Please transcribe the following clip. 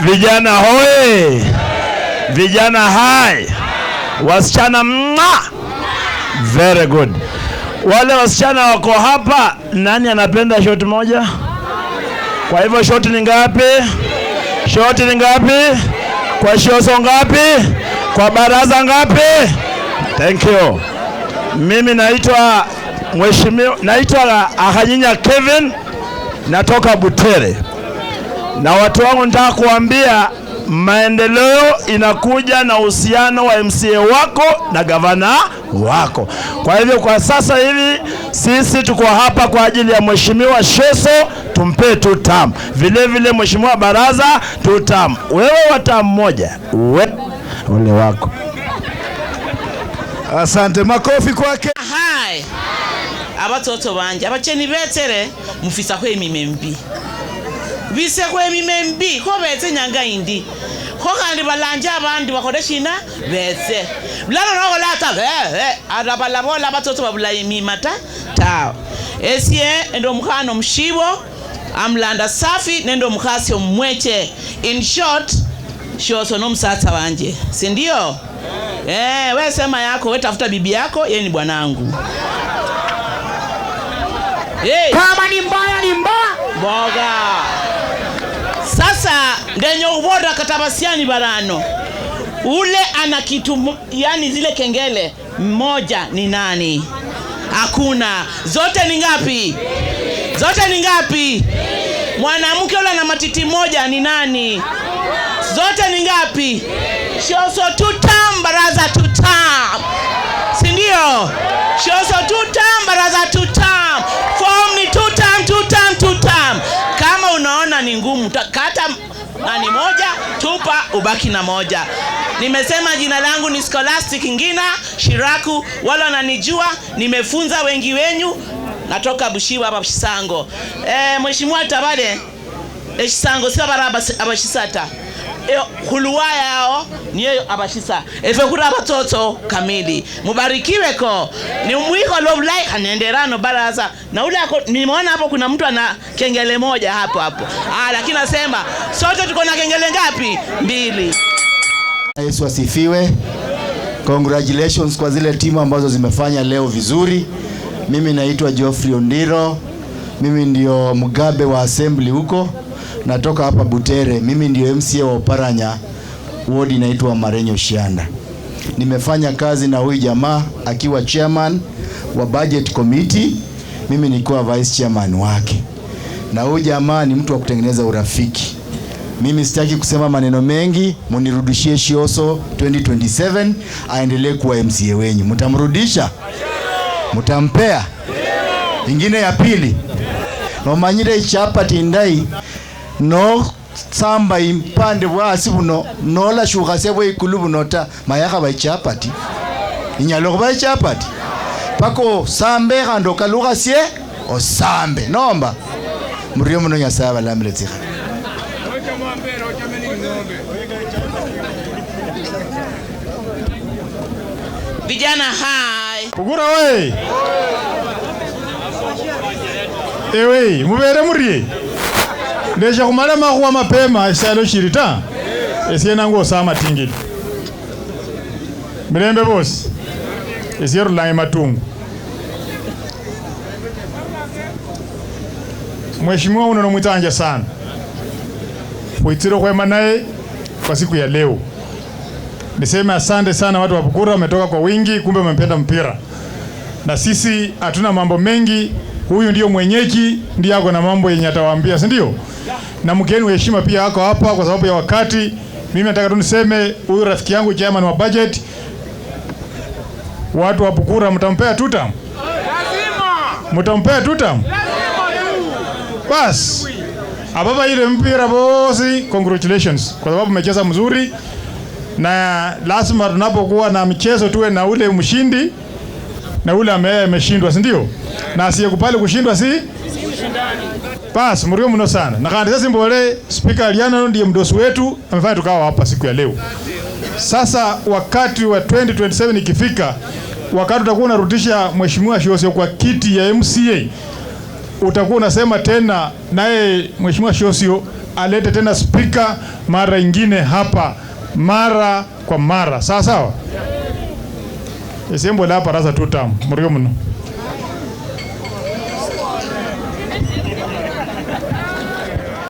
Vijana hoye! Vijana hai! Wasichana mwa! Very good. Wale wasichana wako hapa, nani anapenda shot moja? Kwa hivyo shot ni ngapi? Shot ni ngapi? Kwa shoso ngapi? Kwa baraza ngapi? Thank you. Mimi naitwa Mheshimiwa, naitwa Ahanyinya Kevin, natoka Butere. Na watu wangu nataka kuambia maendeleo inakuja na uhusiano wa MCA wako na gavana wako. Kwa hivyo kwa sasa hivi sisi tuko hapa kwa ajili ya Mheshimiwa Sheso, tumpe 2 term. Vile vile Mheshimiwa Baraza 2 term. Wewe wa term moja. Ole wako. Asante, makofi kwake. Hai. Abatoto banje abacheni betere mufisa kwe mimembi. Bise kwe mimembi ko betse nyanga indi. Ko kandi balanja abandi bakodeshina betse. Lalo nako lata arabalabola abatoto babulaye mimata ta. Esie endo mkhano mshibo amlanda safi nendo mkhasi omweche. In short shoso no msata wanje. Si ndio? Wewe sema yako, wewe tafuta bibi yako, yeye ni bwanangu. Kama ni mbaya ni mbaya. Boga. Sasa ndenyo ubora katabasiani barano. Ule ana kitu, yani zile kengele mmoja ni nani? Hakuna. Zote ni ngapi? Zote ni ngapi? Mwanamke ule na matiti moja ni nani? Zote ni ngapi? Shoso 2 term, baraza 2 term. Si ndio? Shoso 2 term, baraza 2 term. Form ni 2 term, 2 term, 2 term. Kama unaona ni ngumu, kata nani moja, tupa ubaki na moja. Nimesema jina langu ni Scholastic Ngina Shiraku, wala wananijua, nimefunza wengi wenyu, natoka Bushiwa hapa Shisango. Mheshimiwa Tabale, Shisango si baraba abashisata. Huluwa yao niyo abashisa. Efe kura batoto kamili. Mubarikiwe ko. Ni mwiko love like anenderano baraza. Na ule ako nimeona hapo kuna mtu ana kengele moja hapo. Lakini nasema sote tuko na kengele ngapi? 2. Yesu asifiwe. Congratulations kwa zile timu ambazo zimefanya leo vizuri. Mimi naitwa Geoffrey Ondiro. Mimi ndio Mugabe wa assembly huko. Natoka hapa Butere. Mimi ndio MCA wa Oparanya, ward inaitwa Marenyo Shianda. Nimefanya kazi na huyu jamaa akiwa chairman wa budget committee, mimi nilikuwa vice chairman wake. Na huyu jamaa ni mtu wa kutengeneza urafiki. Mimi sitaki kusema maneno mengi, munirudishie Shioso 2027 aendelee kuwa MCA wenyu. Mtamrudisha? Mtampea? Ingine ya pili. Nomanyire chapati ndai no samba impande bwasi buno nola shukhase bwe ikulu bunota mayaka ba chapati inyalo ba chapati pako sambe kando kalukhasie osambe nomba muriyo muno nyasaba lamletsikha Vijana hai. Kugura we. Ewe, mubere murie. Ndeja kumala makuwa mapema isalo shirita. Esiena ngo sama tingili. Mirembe bosi. Esiero lange matungu. Mheshimiwa uno mwitanja sana. Kuitiro kwema naye kwa siku ya leo. Niseme asante sana watu wa Bukura, wametoka kwa wingi, kumbe wamependa mpira. Na sisi hatuna mambo mengi, huyu ndio mwenyeji, ndiye ako na mambo yenye atawaambia, si ndio? Na mgeni wa heshima pia wako hapa kwa sababu ya wakati. Mimi nataka tu niseme huyu rafiki yangu chairman wa budget, watu wa Bukura mtampea tutam. Lazima. Mtampea tutam. Lazima. Bas. Ababa ile mpira bosi, congratulations kwa sababu mmecheza mzuri. Na lazima tunapokuwa na michezo tuwe na ule mshindi na ule ameshindwa, si ndio? Na asiyekubali kushindwa si mshindani. Bas, mrio mno sana. Na kandi sasa mbole speaker Aliano ndiye mdosi wetu, amefanya tukawa hapa siku ya leo. Sasa wakati wa 2027 ikifika, wakati utakuwa unarudisha mheshimiwa Shioso kwa kiti ya MCA, utakuwa unasema tena naye Mheshimiwa Shosio alete tena speaker mara ingine hapa mara kwa mara. Sawa sawa? Esembo la parasa tutam. Muriyo mno.